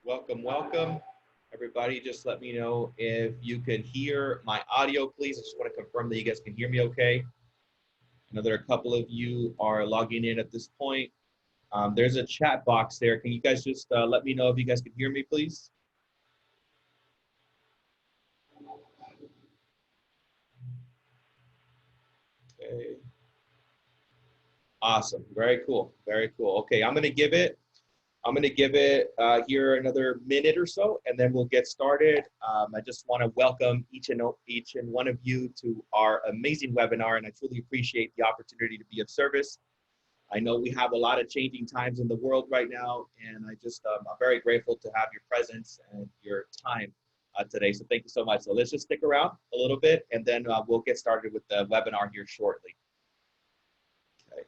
Welcome, welcome. Everybody, just let me know if you can hear my audio, please. I just want to confirm that you guys can hear me okay. I know there are a couple of you are logging in at this point. There's a chat box there. Can you guys just let me know if you guys can hear me, please? Okay. Awesome. Very cool. Very cool. Okay, I'm gonna give it here another minute or so, and then we'll get started. I just want to welcome each and one of you to our amazing webinar, and I truly appreciate the opportunity to be of service. I know we have a lot of changing times in the world right now, and I'm very grateful to have your presence and your time today. So thank you so much. So let's just stick around a little bit, and then we'll get started with the webinar here shortly. Okay.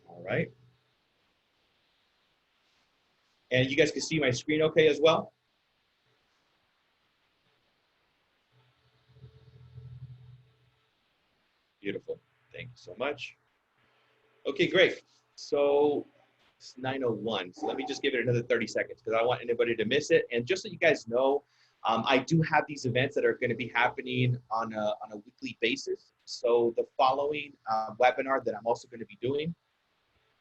All right. And you guys can see my screen okay as well? Beautiful. Thank you so much. Okay, great. So it's 9:01. So let me just give it another 30 seconds because I don't want anybody to miss it. And just so you guys know, I do have these events that are going to be happening on a weekly basis. So the following webinar that I'm also going to be doing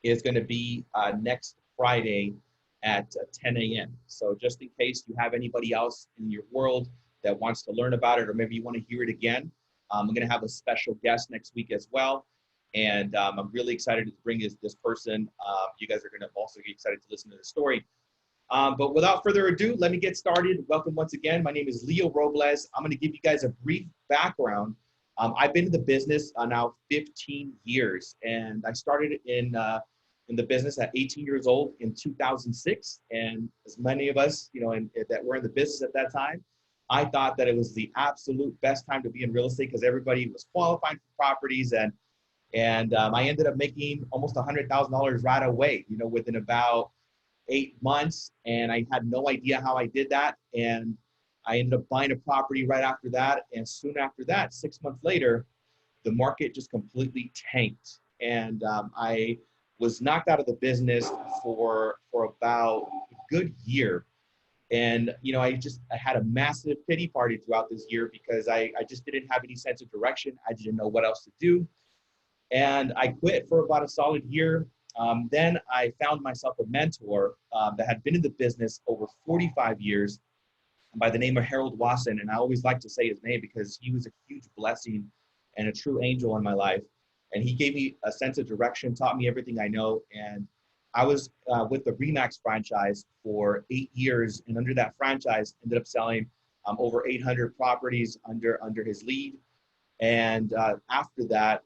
is going to be next Friday at 10 a.m. So just in case you have anybody else in your world that wants to learn about it, or maybe you want to hear it again, I'm going to have a special guest next week as well. And I'm really excited to bring this person. You guys are going to also get excited to listen to the story. But without further ado, let me get started. Welcome once again. My name is Leo Robles. I'm going to give you guys a brief background. I've been in the business now 15 years, and I started in the business at 18 years old in 2006. And as many of us, that were in the business at that time, I thought that it was the absolute best time to be in real estate because everybody was qualifying for properties, and I ended up making almost $100,000 right away, within about 8 months. And I had no idea how I did that. And I ended up buying a property right after that. And soon after that, 6 months later, the market just completely tanked. And I was knocked out of the business for about a good year. And, I had a massive pity party throughout this year because I just didn't have any sense of direction. I didn't know what else to do. And I quit for about a solid year. Then I found myself a mentor that had been in the business over 45 years by the name of Harold Wasson. And I always like to say his name because he was a huge blessing and a true angel in my life. And he gave me a sense of direction, taught me everything I know. And I was with the Remax franchise for 8 years. And under that franchise, ended up selling over 800 properties under his lead. And after that,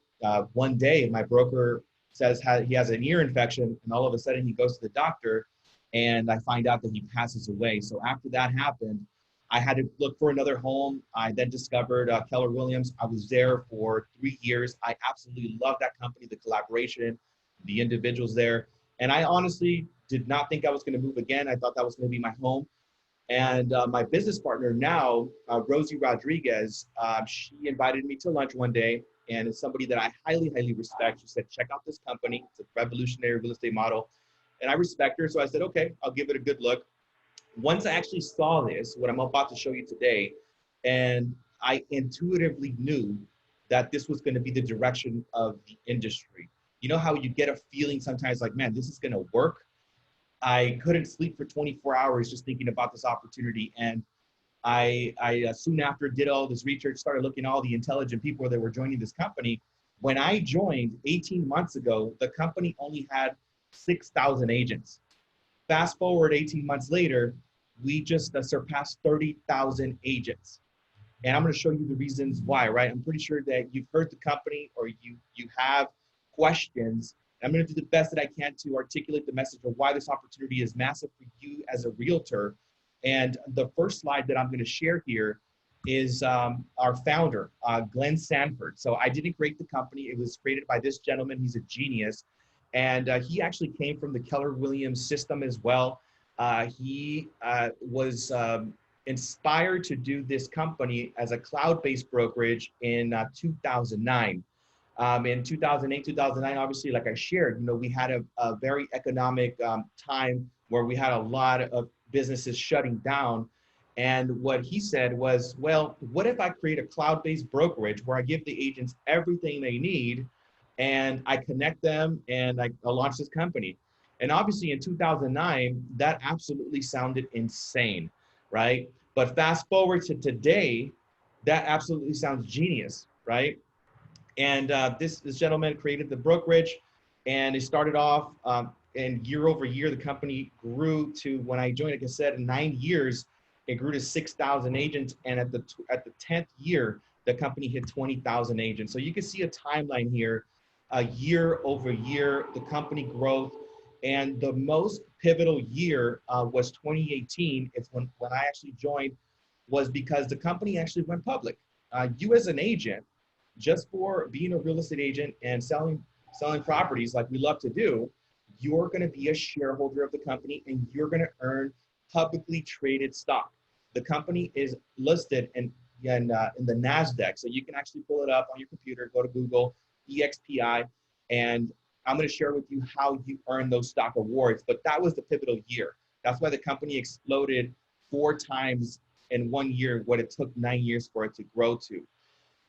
one day, my broker says he has an ear infection, and all of a sudden he goes to the doctor, and I find out that he passes away. So after that happened, I had to look for another home. I then discovered Keller Williams. I was there for 3 years. I absolutely loved that company, the collaboration, the individuals there. And I honestly did not think I was going to move again. I thought that was going to be my home. And my business partner now, Rosie Rodriguez, she invited me to lunch one day, and it's somebody that I highly, highly respect. She said, check out this company. It's a revolutionary real estate model. And I respect her, so I said, okay, I'll give it a good look. Once I actually saw this, what I'm about to show you today, and I intuitively knew that this was going to be the direction of the industry. You know how you get a feeling sometimes like, man, this is going to work? I couldn't sleep for 24 hours just thinking about this opportunity. And I soon after did all this research, started looking at all the intelligent people that were joining this company. When I joined 18 months ago, the company only had 6,000 agents. Fast forward 18 months later, we just surpassed 30,000 agents. And I'm going to show you the reasons why, right? I'm pretty sure that you've heard the company or you have questions. I'm going to do the best that I can to articulate the message of why this opportunity is massive for you as a realtor. And the first slide that I'm going to share here is our founder, Glenn Sanford. So I didn't create the company. It was created by this gentleman. He's a genius. And he actually came from the Keller Williams system as well. He was inspired to do this company as a cloud-based brokerage in 2009. In 2008, 2009, obviously, like I shared, we had a very economic time where we had a lot of businesses shutting down. And what he said was, well, what if I create a cloud-based brokerage where I give the agents everything they need and I connect them and I launch this company? And obviously in 2009, that absolutely sounded insane, right? But fast forward to today, that absolutely sounds genius, right? And this gentleman created the brokerage, and it started off, and year over year, the company grew to, when I joined, like I said, in 9 years, it grew to 6,000 agents. And at the 10th year, the company hit 20,000 agents. So you can see a timeline here, year over year, the company growth. And the most pivotal year was 2018. It's when I actually joined, was because the company actually went public. You as an agent, just for being a real estate agent and selling properties like we love to do, you're going to be a shareholder of the company and you're going to earn publicly traded stock. The company is listed in the NASDAQ, so you can actually pull it up on your computer, go to Google, EXPI, and I'm going to share with you how you earn those stock awards. But that was the pivotal year. That's why the company exploded 4 times in 1 year what it took 9 years for it to grow to.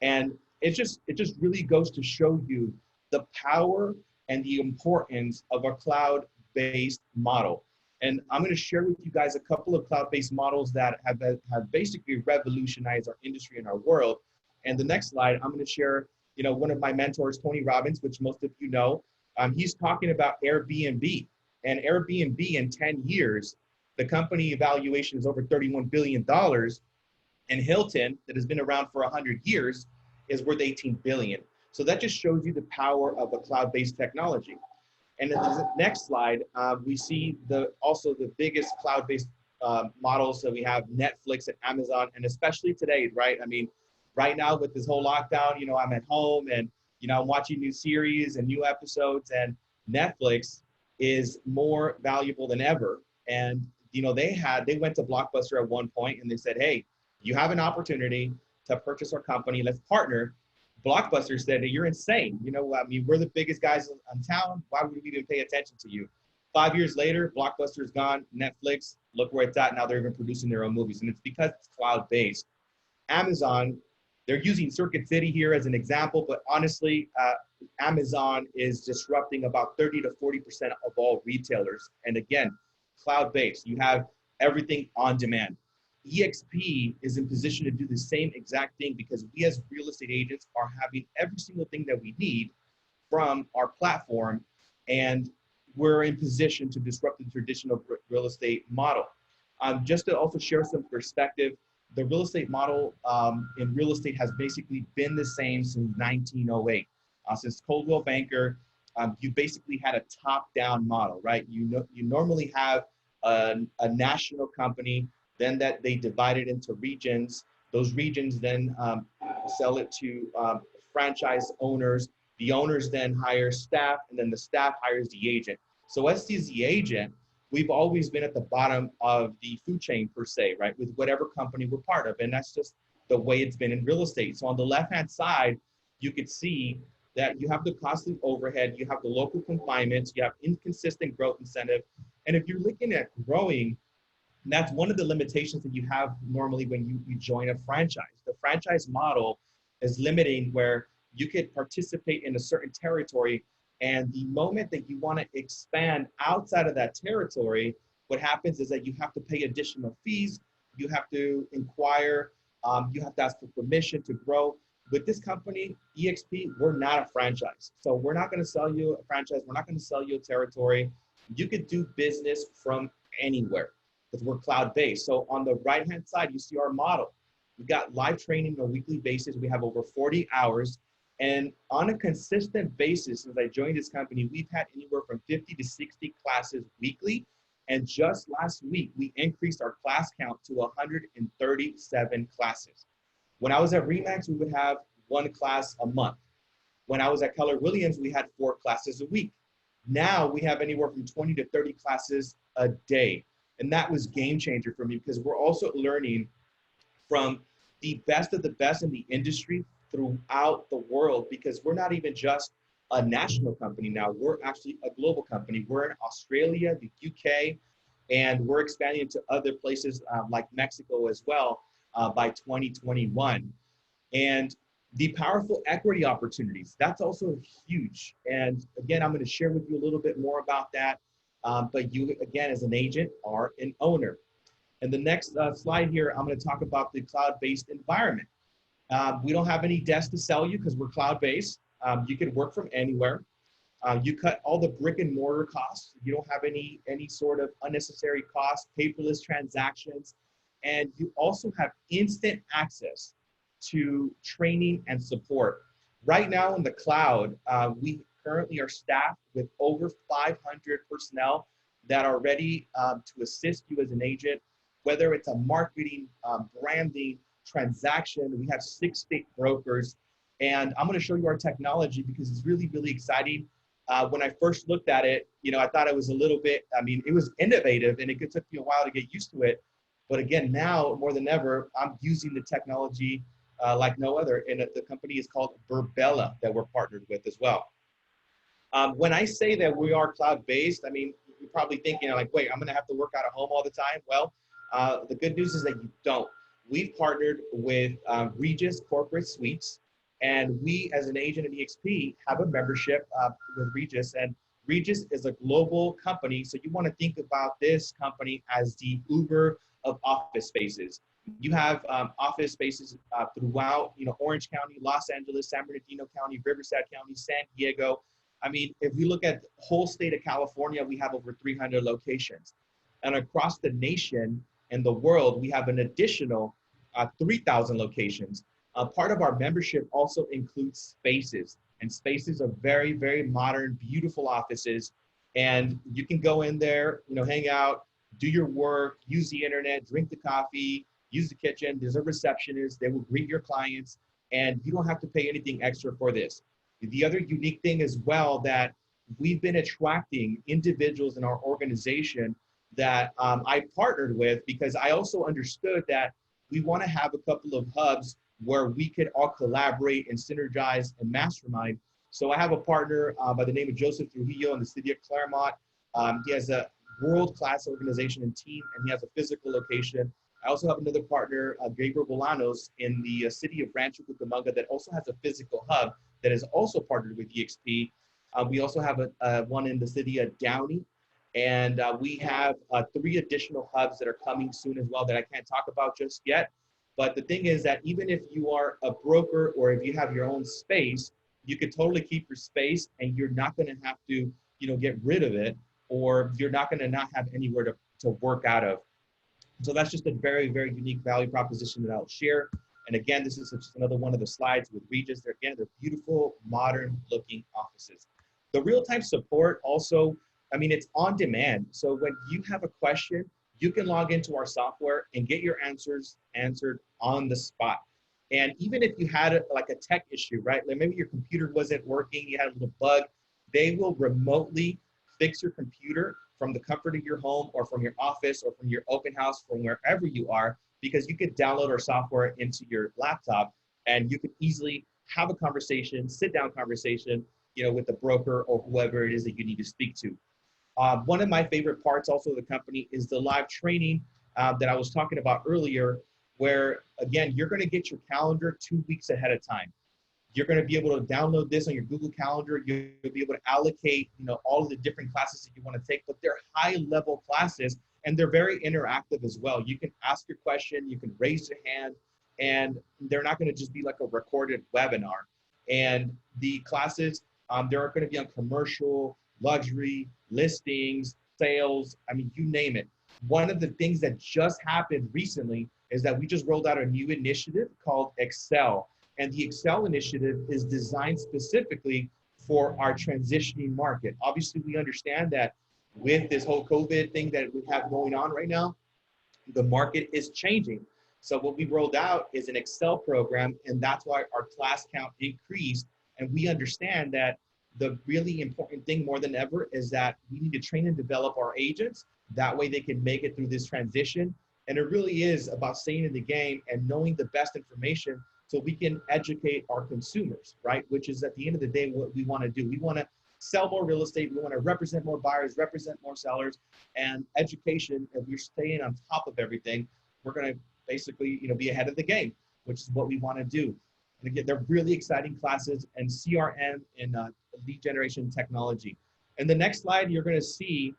And it just really goes to show you the power and the importance of a cloud-based model. And I'm going to share with you guys a couple of cloud-based models that have basically revolutionized our industry and our world. And the next slide, I'm going to share, one of my mentors, Tony Robbins, which most of you know. He's talking about Airbnb. And Airbnb in 10 years, the company valuation is over $31 billion. And Hilton, that has been around for 100 years, is worth 18 billion. So that just shows you the power of a cloud-based technology. And in the next slide, we see also the biggest cloud-based models that we have, Netflix and Amazon, and especially today, right? I mean, right now with this whole lockdown, I'm at home and, I'm watching new series and new episodes, and Netflix is more valuable than ever. And, they went to Blockbuster at one point and they said, hey, you have an opportunity to purchase our company. Let's partner. Blockbuster said, you're insane. We're the biggest guys in town. Why would we even pay attention to you? 5 years later, Blockbuster's gone. Netflix, look where it's at. Now they're even producing their own movies. And it's because it's cloud-based. Amazon, they're using Circuit City here as an example, but honestly, Amazon is disrupting about 30 to 40% of all retailers. And again, cloud-based. You have everything on demand. eXp is in position to do the same exact thing because we as real estate agents are having every single thing that we need from our platform, and we're in position to disrupt the traditional real estate model. Just to also share some perspective, the real estate model in real estate has basically been the same since 1908. Since Coldwell Banker, you basically had a top-down model, right? You normally have a national company, then that they divide it into regions. Those regions then sell it to franchise owners. The owners then hire staff, and then the staff hires the agent. So as the agent, we've always been at the bottom of the food chain per se, right? With whatever company we're part of. And that's just the way it's been in real estate. So on the left-hand side, you could see that you have the costly overhead, you have the local confinements, you have inconsistent growth incentive. And if you're looking at growing, that's one of the limitations that you have normally when you join a franchise. The franchise model is limiting where you could participate in a certain territory, and the moment that you want to expand outside of that territory, what happens is that you have to pay additional fees, you have to inquire, you have to ask for permission to grow. With this company, eXp, we're not a franchise. So we're not going to sell you a franchise, we're not going to sell you a territory. You could do business from anywhere because we're cloud-based. So on the right-hand side, you see our model. We've got live training on a weekly basis. We have over 40 hours. And on a consistent basis, since I joined this company, we've had anywhere from 50 to 60 classes weekly. And just last week, we increased our class count to 137 classes. When I was at RE/MAX, we would have 1 class a month. When I was at Keller Williams, we had 4 classes a week. Now we have anywhere from 20 to 30 classes a day. And that was game changer for me because we're also learning from the best of the best in the industry throughout the world, because we're not even just a national company now, we're actually a global company. We're in Australia, the UK, and we're expanding into other places like Mexico as well by 2021. And the powerful equity opportunities, that's also huge. And again, I'm going to share with you a little bit more about that. But you, again, as an agent, are an owner. And the next slide here, I'm going to talk about the cloud-based environment. We don't have any desks to sell you because we're cloud-based. You can work from anywhere. You cut all the brick and mortar costs. You don't have any sort of unnecessary costs, paperless transactions. And you also have instant access to training and support. Right now in the cloud, we currently are staffed with over 500 personnel that are ready to assist you as an agent, whether it's a marketing, branding, transaction. We have 6 state brokers. And I'm going to show you our technology because it's really, really exciting. When I first looked at it, I thought it was a little bit, it was innovative and it took me a while to get used to it. But again, now more than ever, I'm using the technology like no other. And the company is called Burbella that we're partnered with as well. When I say that we are cloud-based, you're probably thinking like, wait, I'm going to have to work out of home all the time. Well, the good news is that you don't. We've partnered with Regis Corporate Suites, and we, as an agent at eXp, have a membership with Regis. And Regis is a global company, so you want to think about this company as the Uber of office spaces. You have office spaces throughout, Orange County, Los Angeles, San Bernardino County, Riverside County, San Diego. If we look at the whole state of California, we have over 300 locations. And across the nation and the world, we have an additional 3,000 locations. Part of our membership also includes spaces, and spaces are very, very modern, beautiful offices. And you can go in there, hang out, do your work, use the internet, drink the coffee, use the kitchen. There's a receptionist. They will greet your clients, and you don't have to pay anything extra for this. The other unique thing as well that we've been attracting individuals in our organization that I partnered with, because I also understood that we want to have a couple of hubs where we could all collaborate and synergize and mastermind. So I have a partner by the name of Joseph Trujillo in the city of Claremont. He has a world-class organization and team, and he has a physical location. I also have another partner, Gabriel Bolanos, in the city of Rancho Cucamonga that also has a physical hub that is also partnered with eXp. We also have one in the city of Downey, and we have 3 additional hubs that are coming soon as well that I can't talk about just yet. But the thing is that even if you are a broker or if you have your own space, you could totally keep your space and you're not going to have to, get rid of it, or you're not going to not have anywhere to work out of. So that's just a very, very unique value proposition that I'll share. And again, this is just another one of the slides with Regis. They're beautiful, modern looking offices. The real-time support also, it's on demand. So when you have a question, you can log into our software and get your answers answered on the spot. And even if you had a tech issue, right? Like maybe your computer wasn't working, you had a little bug, they will remotely fix your computer from the comfort of your home or from your office or from your open house, from wherever you are, because you could download our software into your laptop and you could easily have a conversation, sit down conversation, with the broker or whoever it is that you need to speak to. One of my favorite parts also of the company is the live training that I was talking about earlier, where again, you're going to get your calendar 2 weeks ahead of time. You're going to be able to download this on your Google Calendar. You'll be able to allocate, all of the different classes that you want to take, but they're high-level classes and they're very interactive as well. You can ask your question, you can raise your hand, and they're not going to just be like a recorded webinar. And the classes, they're going to be on commercial, luxury, listings, sales, you name it. One of the things that just happened recently is that we just rolled out a new initiative called Excel. And the Excel initiative is designed specifically for our transitioning market. Obviously, we understand that with this whole COVID thing that we have going on right now, the market is changing. So what we rolled out is an Excel program, and that's why our class count increased. And we understand that the really important thing more than ever is that we need to train and develop our agents That way they can make it through this transition. And it really is about staying in the game and knowing the best information so we can educate our consumers, right? Which is at the end of the day, what we want to do. We want to sell more real estate. We want to represent more buyers, represent more sellers, and education. If we're staying on top of everything, we're going to basically, be ahead of the game, which is what we want to do. And again, they're really exciting classes and CRM and lead generation technology. And the next slide, you're going to see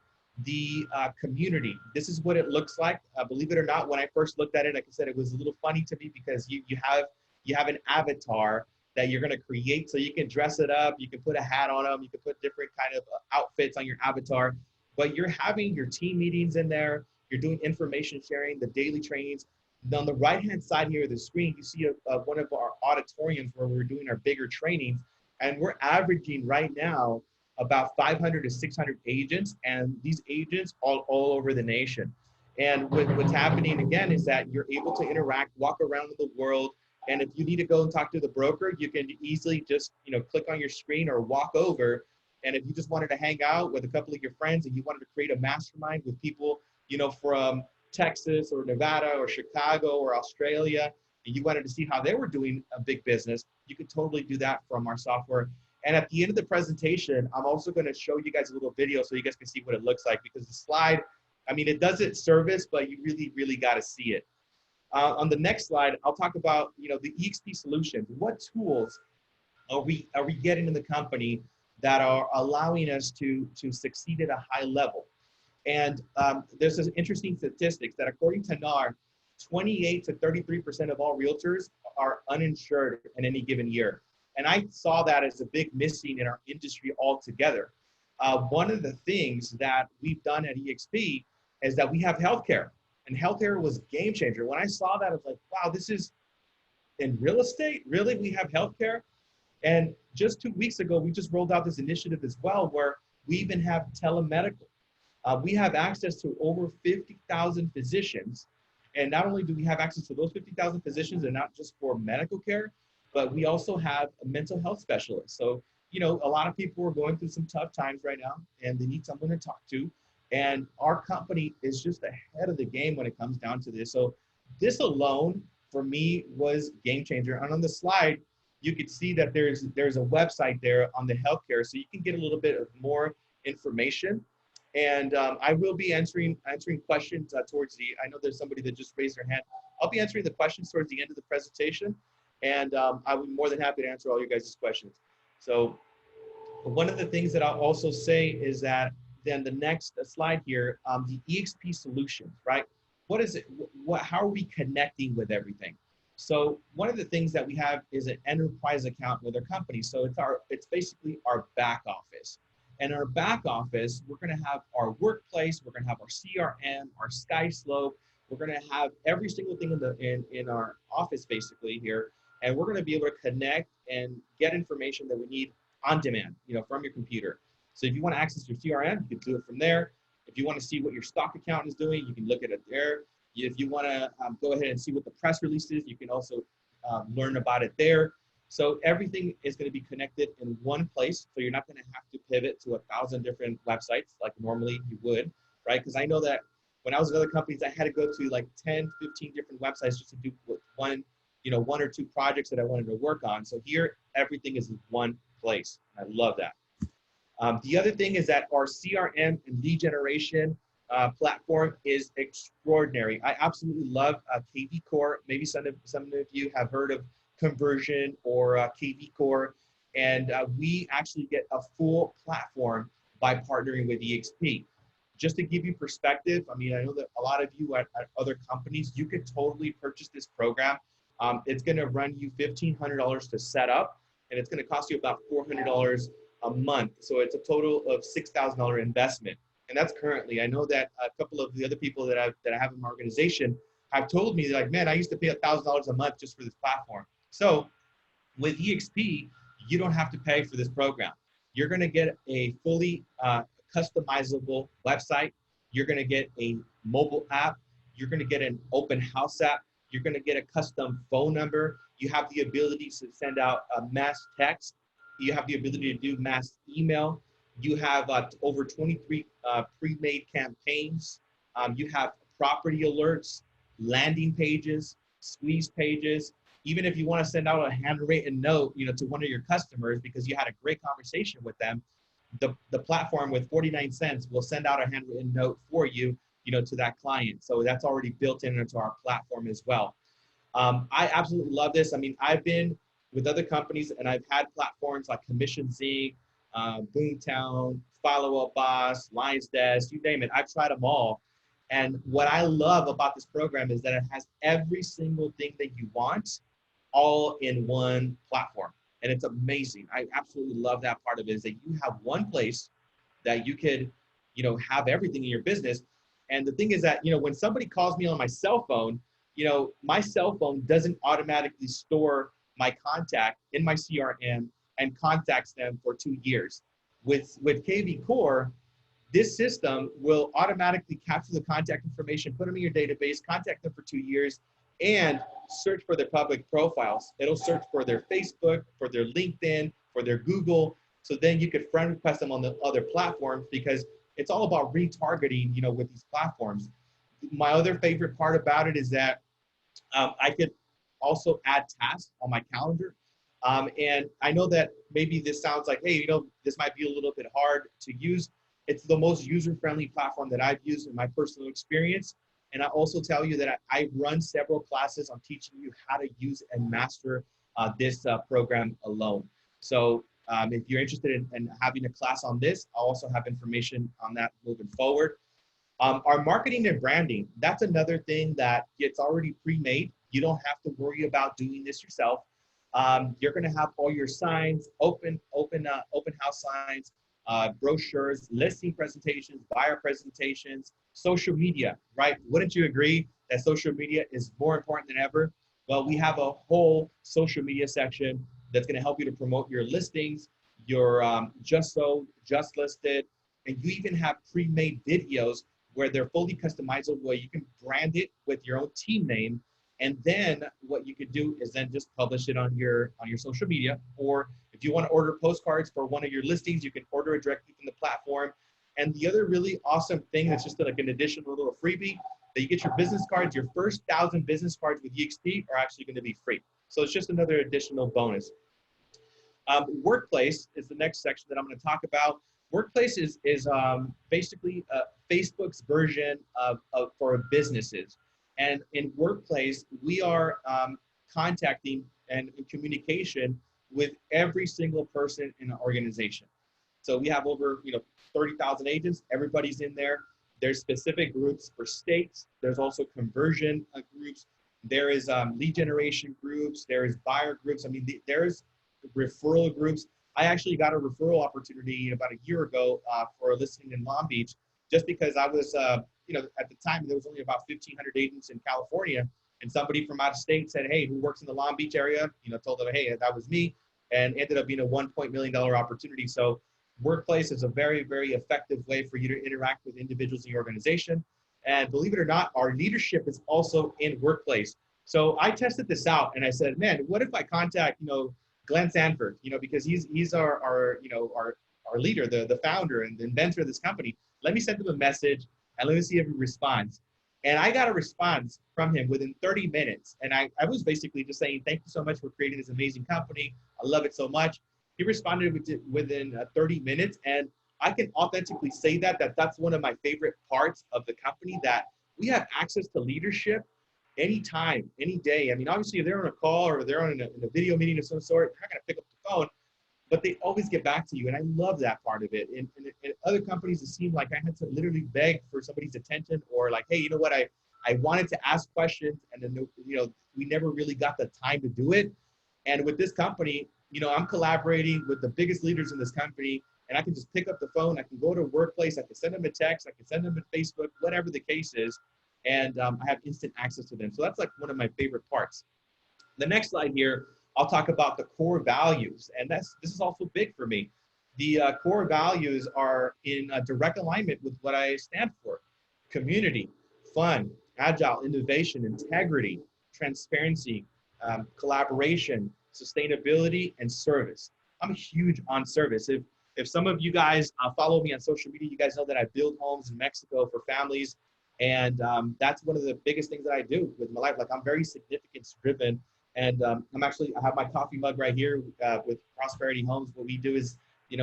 the community. This is what it looks like. Believe it or not, when I first looked at it, like I said, it was a little funny to me because you have an avatar that you're going to create, so you can dress it up, you can put a hat on them, you can put different kind of outfits on your avatar, but you're having your team meetings in there, you're doing information sharing, the daily trainings. And on the right-hand side here of the screen, you see one of our auditoriums where we're doing our bigger trainings, and we're averaging right now about 500 to 600 agents, and these agents all over the nation. And what's happening again is that you're able to interact, walk around the world, and if you need to go and talk to the broker, you can easily just click on your screen or walk over. And if you just wanted to hang out with a couple of your friends and you wanted to create a mastermind with people from Texas or Nevada or Chicago or Australia, and you wanted to see how they were doing a big business, you could totally do that from our software. And at the end of the presentation, I'm also going to show you guys a little video so you guys can see what it looks like, because the slide, I mean, it does its service, but you really, really got to see it. On the next slide, I'll talk about, the eXp solutions. What tools are we getting in the company that are allowing us to succeed at a high level? And there's this interesting statistics that according to NAR, 28 to 33% of all realtors are uninsured in any given year. And I saw that as a big missing in our industry altogether. One of the things that we've done at eXp is that we have healthcare. And healthcare was a game changer. When I saw that, I was like, wow, this is in real estate? Really? We have healthcare? And just 2 weeks ago, we just rolled out this initiative as well, where we even have telemedical. We have access to over 50,000 physicians. And not only do we have access to those 50,000 physicians, and not just for medical care, but we also have a mental health specialist. So, a lot of people are going through some tough times right now, and they need someone to talk to. And our company is just ahead of the game when it comes down to this. So this alone, for me, was game changer. And on the slide, you could see that there's a website there on the healthcare, so you can get a little bit of more information. And I will be answering questions towards I know there's somebody that just raised their hand. I'll be answering the questions towards the end of the presentation. And I would be more than happy to answer all your guys' questions. So one of the things that I'll also say is that then the next slide here, the eXp solutions, right? What is it? How are we connecting with everything? So one of the things that we have is an enterprise account with our company. So it's basically our back office. And our back office, we're going to have our workplace, we're going to have our CRM, our SkySlope. We're going to have every single thing in our office basically here, and we're going to be able to connect and get information that we need on demand, from your computer. So if you want to access your CRM, you can do it from there. If you want to see what your stock account is doing, you can look at it there. If you want to go ahead and see what the press release is, you can also learn about it there. So everything is going to be connected in one place. So you're not going to have to pivot to 1,000 different websites like normally you would, right? Because I know that when I was at other companies, I had to go to like 10, 15 different websites just to do one or two projects that I wanted to work on. So here, everything is in one place. I love that. The other thing is that our CRM and lead generation platform is extraordinary. I absolutely love KV Core. Maybe some of you have heard of Conversion or KV Core, and we actually get a full platform by partnering with eXp. Just to give you perspective, I mean, I know that a lot of you at other companies, you could totally purchase this program. It's going to run you $1,500 to set up, and it's going to cost you about $400 a month. So it's a total of $6,000 investment. And that's currently. I know that a couple of the other people that I have in my organization have told me, like, man, I used to pay $1,000 a month just for this platform. So with eXp, you don't have to pay for this program. You're going to get a fully customizable website. You're going to get a mobile app. You're going to get an open house app. You're going to get a custom phone number. You have the ability to send out a mass text. You have the ability to do mass email. You have over 23 pre-made campaigns. You have property alerts, landing pages, squeeze pages. Even if you want to send out a handwritten note, to one of your customers because you had a great conversation with them, the platform with 49 cents will send out a handwritten note for you, to that client. So that's already built into our platform as well. I absolutely love this. I mean, I've been with other companies and I've had platforms like Commission Zing, Boomtown, Follow Up Boss, Lions Desk, you name it. I've tried them all. And what I love about this program is that it has every single thing that you want all in one platform. And it's amazing. I absolutely love that part of it is that you have one place that you could, have everything in your business. And the thing is that, when somebody calls me on my cell phone, my cell phone doesn't automatically store my contact in my CRM and contacts them for 2 years. With KV Core, this system will automatically capture the contact information, put them in your database, contact them for 2 years, and search for their public profiles. It'll search for their Facebook, for their LinkedIn, for their Google. So then you could friend request them on the other platforms because it's all about retargeting, with these platforms. My other favorite part about it is that I could also add tasks on my calendar. And I know that maybe this sounds like, hey, this might be a little bit hard to use. It's the most user-friendly platform that I've used in my personal experience. And I also tell you that I run several classes on teaching you how to use and master this program alone. So if you're interested in having a class on this, I'll also have information on that moving forward. Our marketing and branding, that's another thing that gets already pre-made. You don't have to worry about doing this yourself. You're going to have all your signs, open house signs, brochures, listing presentations, buyer presentations, social media, right? Wouldn't you agree that social media is more important than ever? Well, we have a whole social media section that's going to help you to promote your listings, your just sold, just listed, and you even have pre-made videos where they're fully customizable, where you can brand it with your own team name. And then what you could do is then just publish it on your social media. Or if you want to order postcards for one of your listings, you can order it directly from the platform. And the other really awesome thing that's just like an additional little freebie, that you get your business cards, your first 1,000 business cards with eXp are actually going to be free. So it's just another additional bonus. Workplace is the next section that I'm going to talk about. Workplace is basically Facebook's version for businesses. And in Workplace, we are contacting and in communication with every single person in an organization. So we have over 30,000 agents. Everybody's in there. There's specific groups for states. There's also conversion groups. There is lead generation groups. There is buyer groups. I mean, there's referral groups. I actually got a referral opportunity about a year ago for a listing in Long Beach, just because I was, at the time there was only about 1,500 agents in California, and somebody from out of state said, hey, who works in the Long Beach area? Told them, hey, that was me, and ended up being a $1 million opportunity. So Workplace is a very, very effective way for you to interact with individuals in your organization. And believe it or not, our leadership is also in Workplace. So I tested this out and I said, man, what if I contact, Glenn Sanford, because he's our leader, the founder and the inventor of this company. Let me send him a message and let me see if he responds. And I got a response from him within 30 minutes. And I was basically just saying, thank you so much for creating this amazing company. I love it so much. He responded within 30 minutes. And I can authentically say that's one of my favorite parts of the company, that we have access to leadership anytime, any day. I mean, obviously, if they're on a call or they're on in a video meeting of some sort, they're not going to pick up the phone, but they always get back to you. And I love that part of it. And other companies, it seemed like I had to literally beg for somebody's attention, or like, hey, you know what, I wanted to ask questions, and then, we never really got the time to do it. And with this company, I'm collaborating with the biggest leaders in this company, and I can just pick up the phone. I can go to Workplace. I can send them a text. I can send them a Facebook, whatever the case is. And I have instant access to them. So that's like one of my favorite parts. The next slide here, I'll talk about the core values. And this is also big for me. The core values are in direct alignment with what I stand for: community, fun, agile, innovation, integrity, transparency, collaboration, sustainability, and service. I'm huge on service. If some of you guys follow me on social media, you guys know that I build homes in Mexico for families. And that's one of the biggest things that I do with my life. Like I'm very significance driven. And I have my coffee mug right here with Prosperity Homes. What we do is,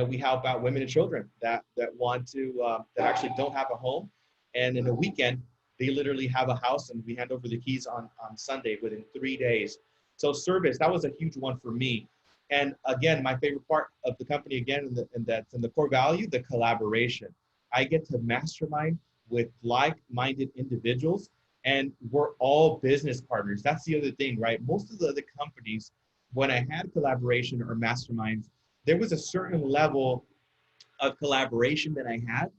we help out women and children that want to, that actually don't have a home. And in a weekend, they literally have a house and we hand over the keys on Sunday within 3 days. So service, that was a huge one for me. And again, my favorite part of the company, again, and that's in the core value, the collaboration. I get to mastermind with like-minded individuals, and we're all business partners. That's the other thing, right? Most of the other companies, when I had collaboration or masterminds, there was a certain level of collaboration that I had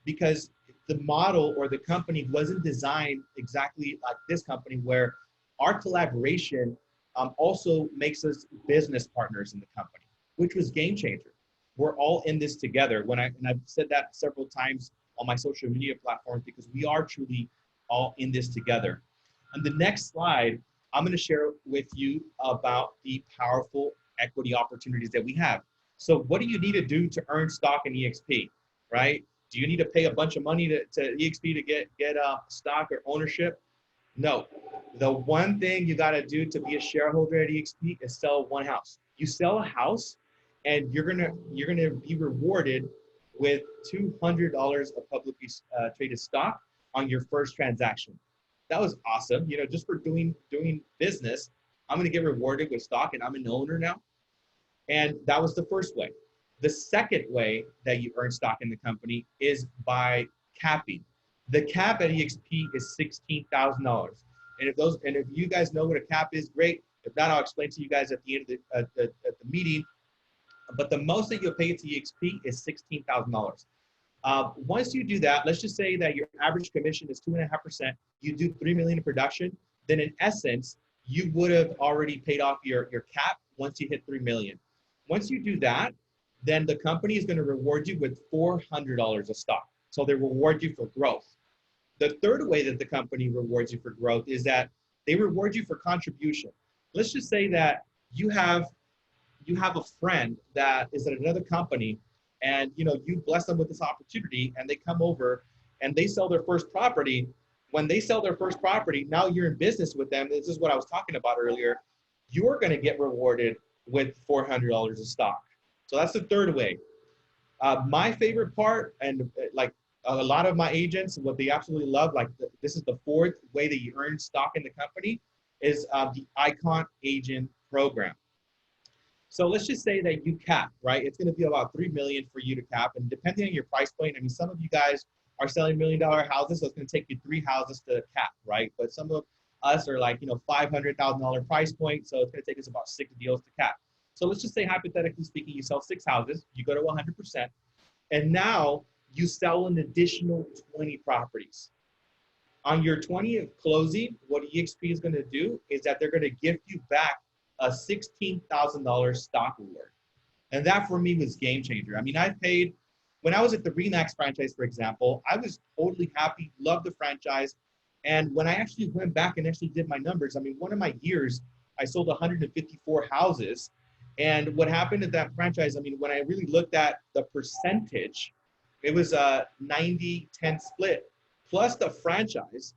because the model or the company wasn't designed exactly like this company, where our collaboration also makes us business partners in the company, which was game changer. We're all in this together. And I've said that several times on my social media platforms, because we are truly all in this together. On the next slide, I'm going to share with you about the powerful equity opportunities that we have. So what do you need to do to earn stock in eXp, right? Do you need to pay a bunch of money to eXp to get stock or ownership? No. The one thing you got to do to be a shareholder at eXp is sell one house. You sell a house, and you're gonna be rewarded with $200 of publicly traded stock on your first transaction. That was awesome. Just for doing business, I'm gonna get rewarded with stock, and I'm an owner now. And that was the first way. The second way that you earn stock in the company is by capping. The cap at eXp is $16,000. And if you guys know what a cap is, great. If not, I'll explain to you guys at the end of the meeting. But the most that you'll pay to eXp is $16,000. Once you do that, let's just say that your average commission is 2.5%. You do $3 million in production. Then in essence, you would have already paid off your cap once you hit $3 million. Once you do that, then the company is going to reward you with $400 of stock. So they reward you for growth. The third way that the company rewards you for growth is that they reward you for contribution. Let's just say that you have a friend that is at another company, and you bless them with this opportunity, and they come over and they sell their first property. When they sell their first property, now you're in business with them. This is what I was talking about earlier. You're going to get rewarded with $400 of stock. So that's the third way. My favorite part, and like a lot of my agents, what they absolutely love, this is the fourth way that you earn stock in the company, is the Icon Agent Program. So let's just say that you cap, right? It's going to be about $3 million for you to cap, and depending on your price point, I mean, some of you guys are selling $1 million houses, so it's going to take you 3 houses to cap, right? But some of us are like, $500,000 price point, so it's going to take us about 6 deals to cap. So let's just say, hypothetically speaking, you sell 6 houses, you go to 100%, and now you sell an additional 20 properties. On your 20th closing, what eXp is going to do is that they're going to give you back a $16,000 stock award. And that for me was game changer. I mean, when I was at the RE/MAX franchise, for example, I was totally happy, loved the franchise. And when I actually went back and actually did my numbers, I mean, one of my years, I sold 154 houses. And what happened at that franchise, I mean, when I really looked at the percentage, it was a 90-10 split. Plus the franchise,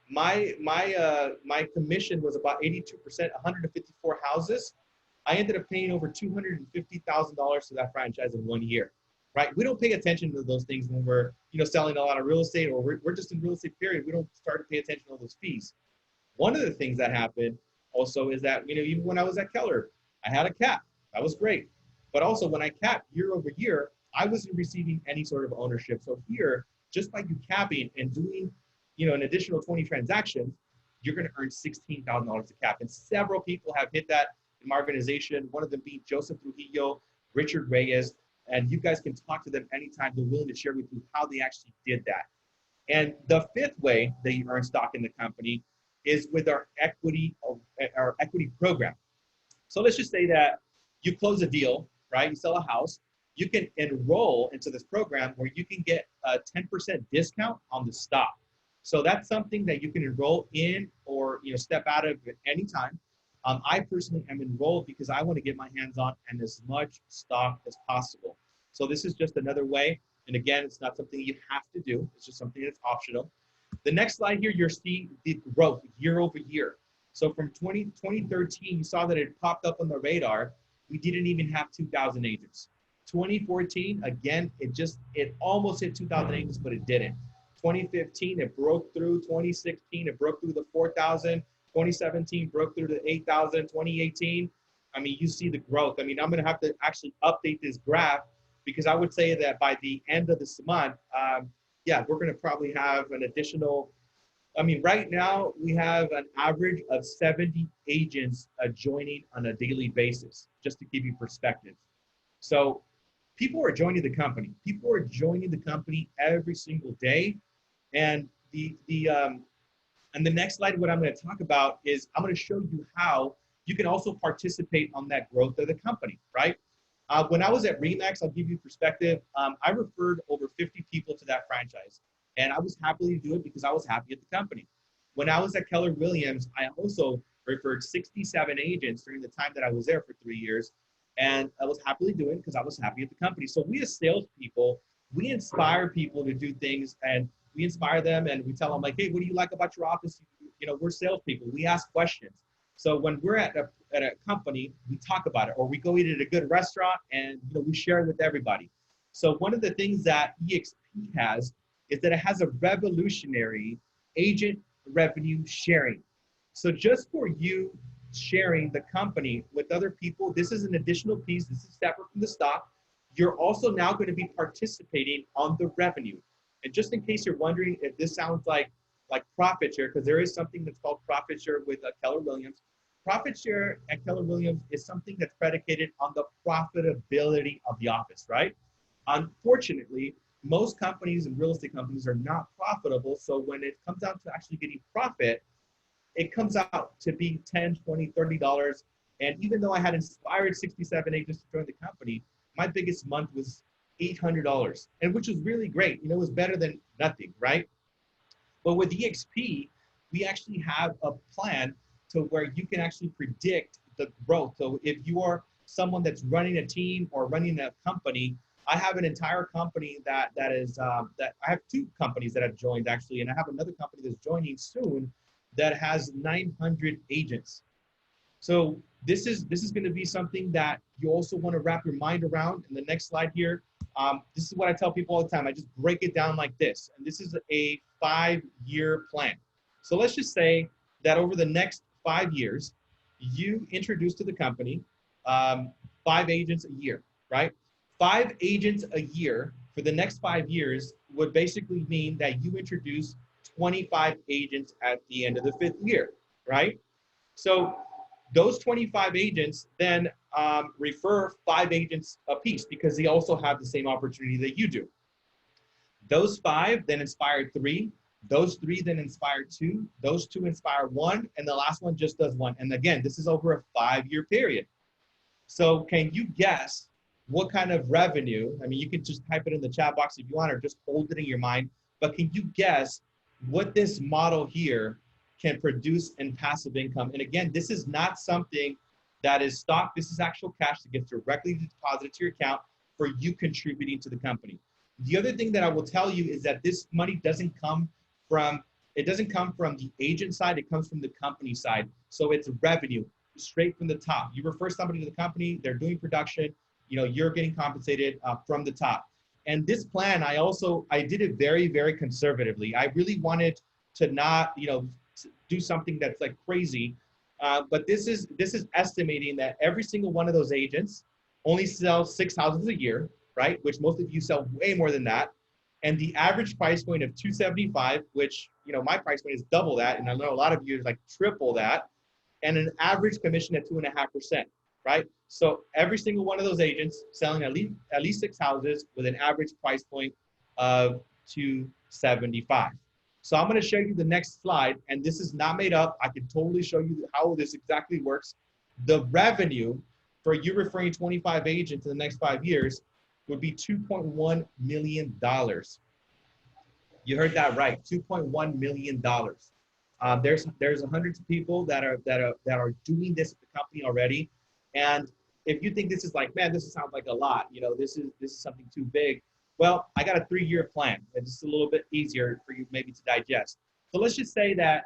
my commission was about 82%, 154 houses. I ended up paying over $250,000 to that franchise in 1 year, right? We don't pay attention to those things when we're, selling a lot of real estate, or we're just in real estate period. We don't start to pay attention to those fees. One of the things that happened also is that, even when I was at Keller, I had a cap. That was great. But also when I capped year over year, I wasn't receiving any sort of ownership. So here, just by you capping and doing, an additional 20 transactions, you're going to earn $16,000 to cap. And several people have hit that in my organization, one of them being Joseph Trujillo, Richard Reyes, and you guys can talk to them anytime. They're willing to share with you how they actually did that. And the fifth way that you earn stock in the company is with our equity program. So let's just say that you close a deal, right? You sell a house. You can enroll into this program where you can get a 10% discount on the stock. So that's something that you can enroll in or step out of at any time. I personally am enrolled because I want to get my hands on and as much stock as possible. So this is just another way. And again, it's not something you have to do. It's just something that's optional. The next slide here, you're seeing the growth year over year. So from 2013, you saw that it popped up on the radar. We didn't even have 2,000 agents. 2014, again, it almost hit 2,000 agents, but it didn't. 2015, it broke through. 2016, it broke through the 4,000. 2017 broke through the 8,000. 2018, I mean, you see the growth. I mean, I'm going to have to actually update this graph because I would say that by the end of this month, yeah, we're going to probably have an additional, I mean, right now we have an average of 70 agents joining on a daily basis, just to give you perspective. So people are joining the company. People are joining the company every single day. And the next slide, what I'm going to talk about is I'm going to show you how you can also participate on that growth of the company, right? When I was at Remax, I'll give you perspective. I referred over 50 people to that franchise, and I was happy to do it because I was happy at the company. When I was at Keller Williams, I also referred 67 agents during the time that I was there for 3 years, and I was happily doing it because I was happy at the company. So we as salespeople, we inspire people to do things, and we inspire them, and we tell them like, hey, what do you like about your office? You know, we're salespeople. We ask questions. So when we're at a company, we talk about it, or we go eat at a good restaurant and we share it with everybody. So one of the things that eXp has is that it has a revolutionary agent revenue sharing. So just for you sharing the company with other people, this is an additional piece. This is separate from the stock. You're also now going to be participating on the revenue. And just in case you're wondering if this sounds like profit share, because there is something that's called profit share with Keller Williams. Profit share at Keller Williams is something that's predicated on the profitability of the office, right? Unfortunately, most companies and real estate companies are not profitable. So when it comes down to actually getting profit, it comes out to be $10, $20, $30. And even though I had inspired 67 agents to join the company, my biggest month was $800, and which was really great. It was better than nothing, right? But with eXp, we actually have a plan to where you can actually predict the growth. So if you are someone that's running a team or running a company, I have an entire company that I have 2 companies that have joined actually, and I have another company that's joining soon that has 900 agents. So this is going to be something that you also want to wrap your mind around. In the next slide here, this is what I tell people all the time. I just break it down like this, and this is a 5-year plan. So let's just say that over the next 5 years, you introduce to the company 5 agents a year, right? 5 agents a year for the next 5 years would basically mean that you introduce 25 agents at the end of the 5th year, right? So those 25 agents then refer 5 agents apiece because they also have the same opportunity that you do. Those 5 then inspire 3. Those 3 then inspire 2. Those 2 inspire 1. And the last one just does 1. And again, this is over a 5-year period. So can you guess what kind of revenue? I mean, you can just type it in the chat box if you want, or just hold it in your mind. But can you guess what this model here can produce in passive income? And again, this is not something that is stock. This is actual cash that gets directly deposited to your account for you contributing to the company. The other thing that I will tell you is that this money doesn't come from the agent side. It comes from the company side. So it's revenue straight from the top. You refer somebody to the company, they're doing production, you're getting compensated from the top. And this plan, I did it very, very conservatively. I really wanted to not, do something that's like crazy. But this is estimating that every single one of those agents only sells 6 houses a year, right? Which most of you sell way more than that. And the average price point of $275, which, my price point is double that. And I know a lot of you is like triple that. And an average commission at 2.5%, right? So every single one of those agents selling at least 6 houses with an average price point of $275. So I'm going to show you the next slide, and this is not made up. I can totally show you how this exactly works. The revenue for you referring 25 agents in the next 5 years would be $2.1 million. You heard that right, $2.1 million. There's hundreds of people that are doing this at the company already, and if you think this is like, man, this sounds like a lot, you know, this is something too big. Well, I got a 3-year plan. It's just a little bit easier for you maybe to digest. So let's just say that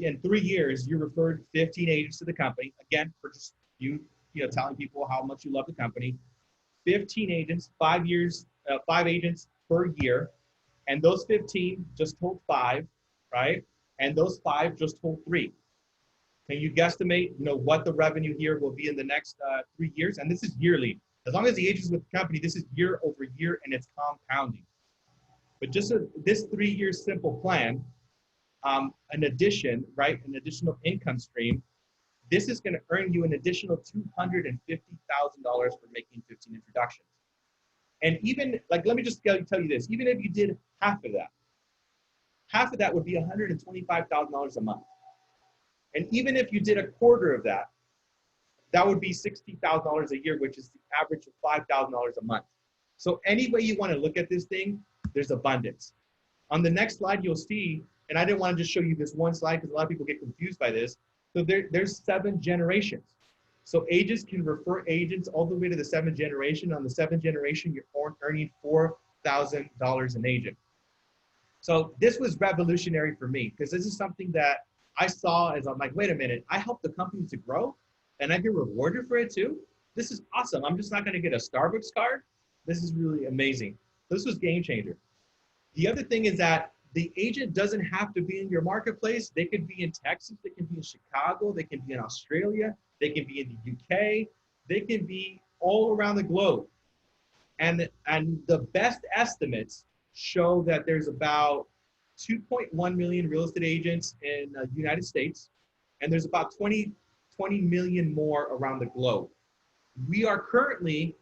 in 3 years, you referred 15 agents to the company. Again, for just you know, telling people how much you love the company. 15 agents, 5 years, 5 agents per year. And those 15 just told 5, right? And those 5 just told 3. Can you guesstimate, you know, what the revenue here will be in the next 3 years? And this is yearly. As long as the agent's with the company, this is year over year, and it's compounding. But just this 3-year simple plan, an addition, right, an additional income stream, this is going to earn you an additional $250,000 for making 15 introductions. And even, like, let me just tell you this, even if you did half of that would be $125,000 a month. And even if you did a quarter of that, that would be $60,000 a year, which is the average of $5,000 a month. So any way you want to look at this thing, there's abundance. On the next slide, you'll see, and I didn't want to just show you this one slide because a lot of people get confused by this. So there's 7 generations. So agents can refer agents all the way to the 7th generation. On the 7th generation, you're earning $4,000 an agent. So this was revolutionary for me because this is something that I saw as I'm like, wait a minute, I helped the company to grow and I get rewarded for it too. This is awesome. I'm just not going to get a Starbucks card. This is really amazing. This was game changer. The other thing is that the agent doesn't have to be in your marketplace. They could be in Texas. They can be in Chicago. They can be in Australia. They can be in the UK. They can be all around the globe. And the best estimates show that there's about 2.1 million real estate agents in the United States, and there's about 20 million more around the globe. We are currently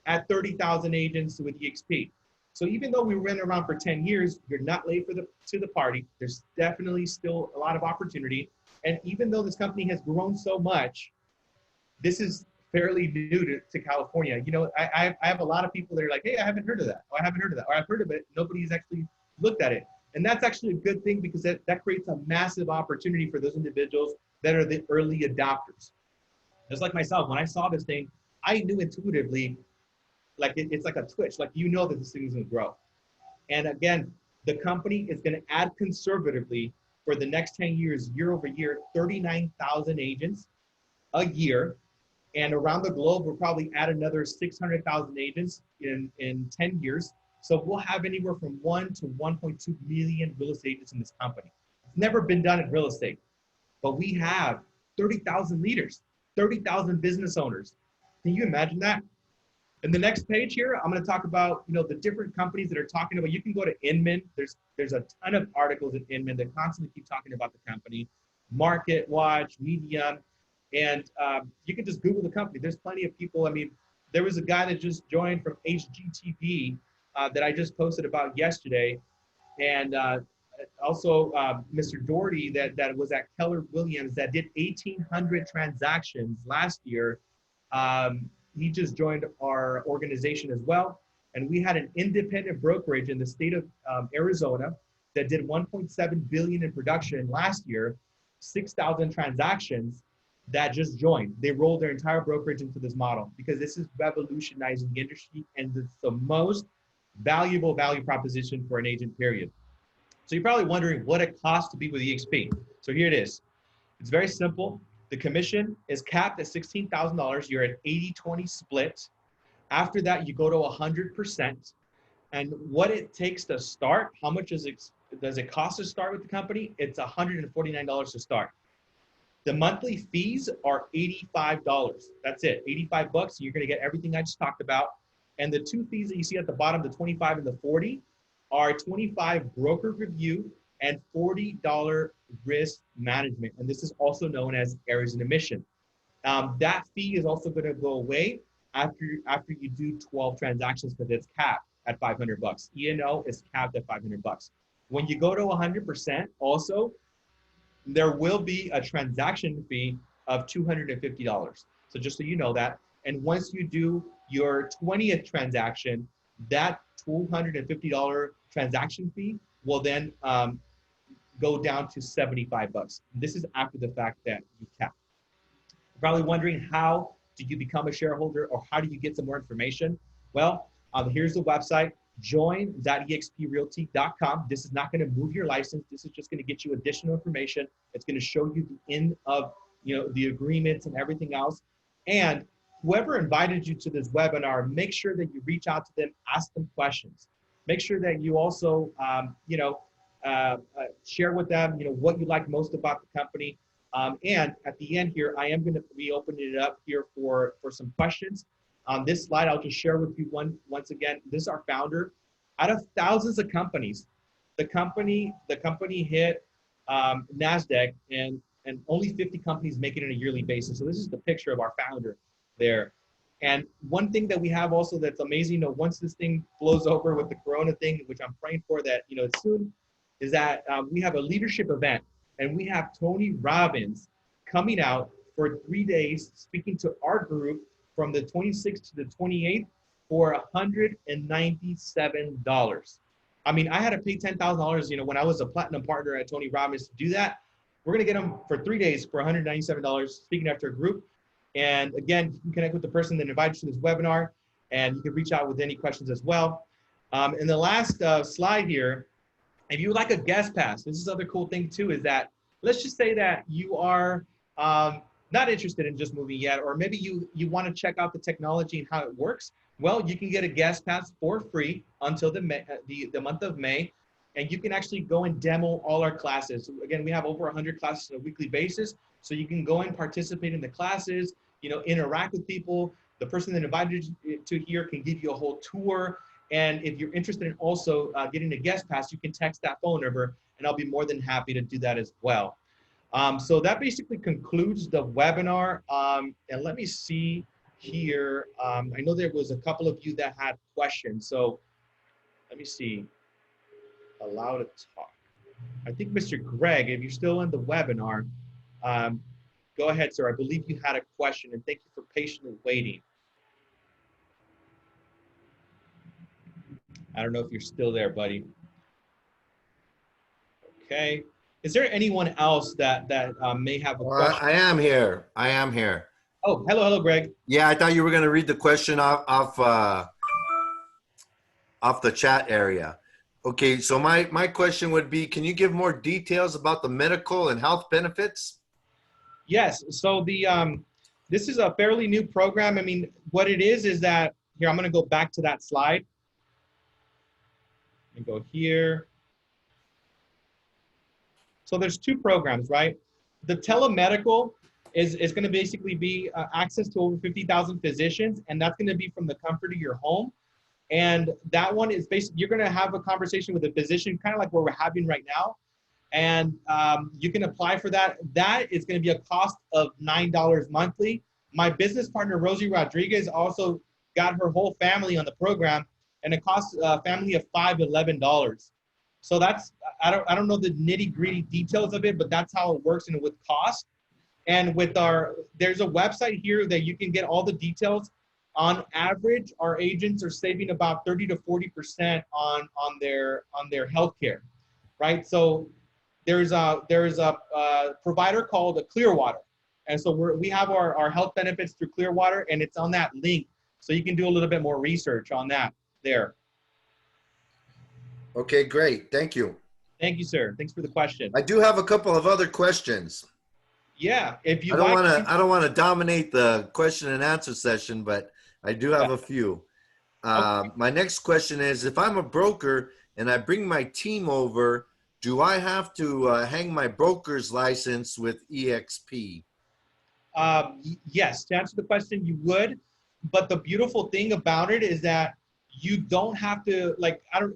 at 30,000 agents with eXp. So even though we've been around for 10 years, you're not late to the party. There's definitely still a lot of opportunity. And even though this company has grown so much, this is fairly new to California. You know, I have a lot of people that are like, hey, I haven't heard of that, or I haven't heard of that, or I've heard of it. Nobody's actually looked at it. And that's actually a good thing because that creates a massive opportunity for those individuals that are the early adopters. Just like myself, when I saw this thing, I knew intuitively, like it's like a twitch, like you know that this thing is going to grow. And again, the company is going to add conservatively for the next 10 years, year over year, 39,000 agents a year. And around the globe, we'll probably add another 600,000 agents in 10 years. So we'll have anywhere from 1 to 1.2 million real estate agents in this company. It's never been done in real estate, but we have 30,000 leaders, 30,000 business owners. Can you imagine that? In the next page here, I'm going to talk about, you know, the different companies that are talking about. You can go to Inman. There's a ton of articles in Inman that constantly keep talking about the company. Market Watch, Medium, and you can just Google the company. There's plenty of people. I mean, there was a guy that just joined from HGTV that I just posted about yesterday, and also Mr. Doherty that was at Keller Williams that did 1,800 transactions last year. He just joined our organization as well. And we had an independent brokerage in the state of Arizona that did 1.7 billion in production last year, 6,000 transactions that just joined. They rolled their entire brokerage into this model because this is revolutionizing the industry and it's the most valuable value proposition for an agent, period. So you're probably wondering what it costs to be with eXp. So here it is. It's very simple. The commission is capped at $16,000. You're at 80-20 split. After that, you go to 100%. And what it takes to start, how much does it cost to start with the company? It's $149 to start. The monthly fees are $85. That's it, 85 bucks. You're gonna get everything I just talked about. And the 2 fees that you see at the bottom, the 25 and the 40, are 25 broker review and $40 risk management. And this is also known as errors and omission. That fee is also going to go away after you do 12 transactions because it's capped at 500 bucks. E&O is capped at 500 bucks. When you go to 100%, also, there will be a transaction fee of $250. So just so you know that. And once you do your 20th transaction, that $250 transaction fee will then go down to 75 bucks. This is after the fact that you cap. You're probably wondering how Do you become a shareholder, or how do you get some more information? Well, here's the website, join.exprealty.com. This is not going to move your license. This is just going to get you additional information. It's going to show you the end of, the agreements and everything else. And whoever invited you to this webinar, make sure that you reach out to them, ask them questions. Make sure that you also, share with them, what you like most about the company. And at the end here, I am going to be opening it up here for some questions. On this slide, I'll just share with you once again. This is our founder. Out of thousands of companies, the company hit NASDAQ, and only 50 companies make it on a yearly basis. So this is the picture of our founder there. And one thing that we have also that's amazing, once this thing blows over with the Corona thing, which I'm praying for that, soon, is that we have a leadership event, and we have Tony Robbins coming out for 3 days speaking to our group from the 26th to the 28th for $197. I mean, I had to pay $10,000, when I was a platinum partner at Tony Robbins to do that. We're gonna get them for 3 days for $197, speaking after a group. And again, you can connect with the person that invited you to this webinar, and you can reach out with any questions as well. And the last slide here, if you would like a guest pass, this is another cool thing too, is that let's just say that you are not interested in just moving yet, or maybe you want to check out the technology and how it works. Well, you can get a guest pass for free until the month of May, and you can actually go and demo all our classes. Again, we have over 100 classes on a weekly basis, so you can go and participate in the classes, interact with people. The person that invited you to here can give you a whole tour. And if you're interested in also getting a guest pass, you can text that phone number, and I'll be more than happy to do that as well. So that basically concludes the webinar. And let me see here. I know there was a couple of you that had questions. So let me see. Allow to talk. I think Mr. Greg, if you're still in the webinar, go ahead, sir. I believe you had a question, and thank you for patiently waiting. I don't know if you're still there, buddy. Okay. Is there anyone else that may have a question? I am here. I am here. Oh, hello, Greg. Yeah, I thought you were going to read the question off the chat area. Okay, so my question would be, can you give more details about the medical and health benefits? Yes. So this is a fairly new program. I mean, what it is that, here, I'm going to go back to that slide. And go here. So there's two programs, right? The telemedical is going to basically be access to over 50,000 physicians, and that's going to be from the comfort of your home. And that one is basically, you're going to have a conversation with a physician, kind of like what we're having right now. And you can apply for that. That is going to be a cost of $9 monthly. My business partner, Rosie Rodriguez, also got her whole family on the program, and it costs a family of $5 to $11. So that's, I don't know the nitty gritty details of it, but that's how it works and with cost. And with there's a website here that you can get all the details. On average, our agents are saving about 30 to 40% on their healthcare, right? So there's a provider called Clearwater. And so we have our health benefits through Clearwater, and it's on that link. So you can do a little bit more research on that there. Okay, great. Thank you. Thank you, sir. Thanks for the question. I do have a couple of other questions. Yeah, if you I don't want to dominate the question and answer session, but I do have a few. Okay. My next question is, if I'm a broker and I bring my team over, do I have to hang my broker's license with eXp? Yes, to answer the question, you would. But the beautiful thing about it is that you don't have to, like, I'm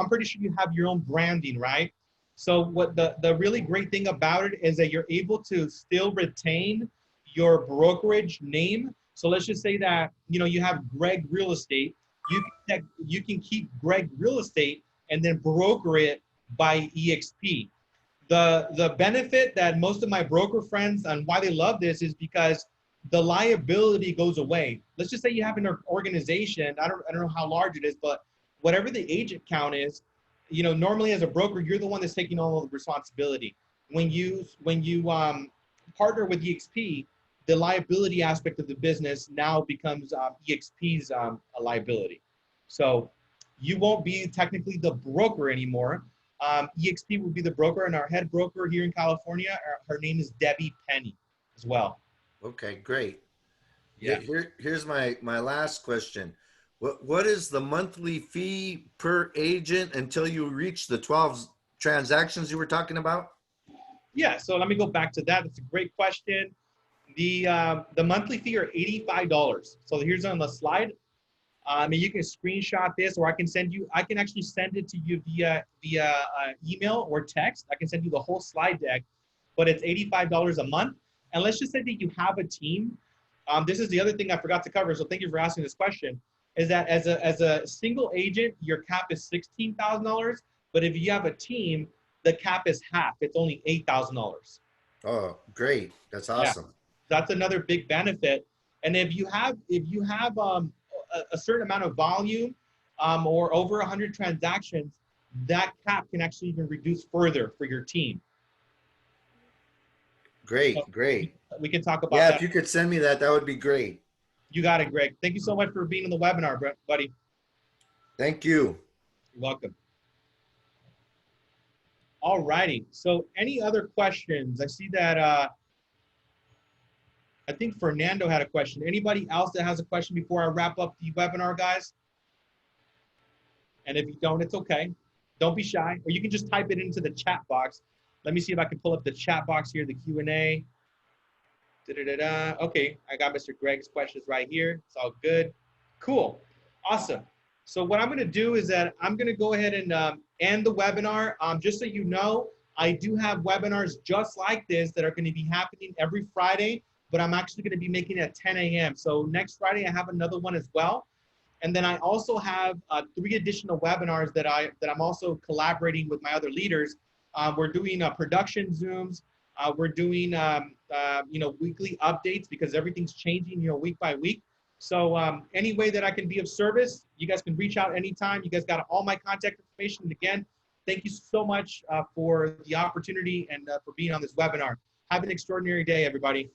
pretty sure you have your own branding, right? So what the really great thing about it is that you're able to still retain your brokerage name. So let's just say that, you have Greg Real Estate. You can keep Greg Real Estate and then broker it by eXp. The benefit that most of my broker friends, and why they love this, is because the liability goes away. Let's just say you have an organization. I don't know how large it is, but whatever the agent count is, normally as a broker, you're the one that's taking all of the responsibility. When you partner with eXp, the liability aspect of the business now becomes eXp's a liability. So you won't be technically the broker anymore. eXp will be the broker, and our head broker here in California, her name is Debbie Penny as well. Okay, great. Yeah. Here's my last question. What is the monthly fee per agent until you reach the 12 transactions you were talking about? Yeah, so let me go back to that. That's a great question. The monthly fee are $85. So here's on the slide. And you can screenshot this, or I can actually send it to you via email or text. I can send you the whole slide deck, but it's $85 a month. And let's just say that you have a team. This is the other thing I forgot to cover. So thank you for asking this question. Is that as a single agent, your cap is $16,000, but if you have a team, the cap is half. It's only $8,000. Oh, great. That's Yeah, awesome. that's another big benefit. And if you have a certain amount of volume or over 100 transactions, that cap can actually even reduce further for your team. So Great, great. we can talk about Yeah, that. if you could send me that, that would be great. You got it, Greg. Thank you so much for being on the webinar, buddy. Thank you. You're welcome. All righty. So any other questions? I see that I think Fernando had a question. Anybody else that has a question before I wrap up the webinar, guys? And if you don't, it's okay. Don't be shy. Or you can just type it into the chat box. Let me see if I can pull up the chat box here, the Q&A. Okay, I got Mr. Greg's questions right here. It's all good. Cool. Awesome. So what I'm going to do is that I'm going to go ahead and end the webinar. Just so you know, I do have webinars just like this that are going to be happening every Friday, but I'm actually going to be making it at 10 a.m. So next Friday, I have another one as well. And then I also have 3 additional webinars that I'm also collaborating with my other leaders. We're doing production Zooms. We're doing weekly updates because everything's changing week by week. So any way that I can be of service, you guys can reach out anytime. You guys got all my contact information. And again, thank you so much for the opportunity and for being on this webinar. Have an extraordinary day, everybody.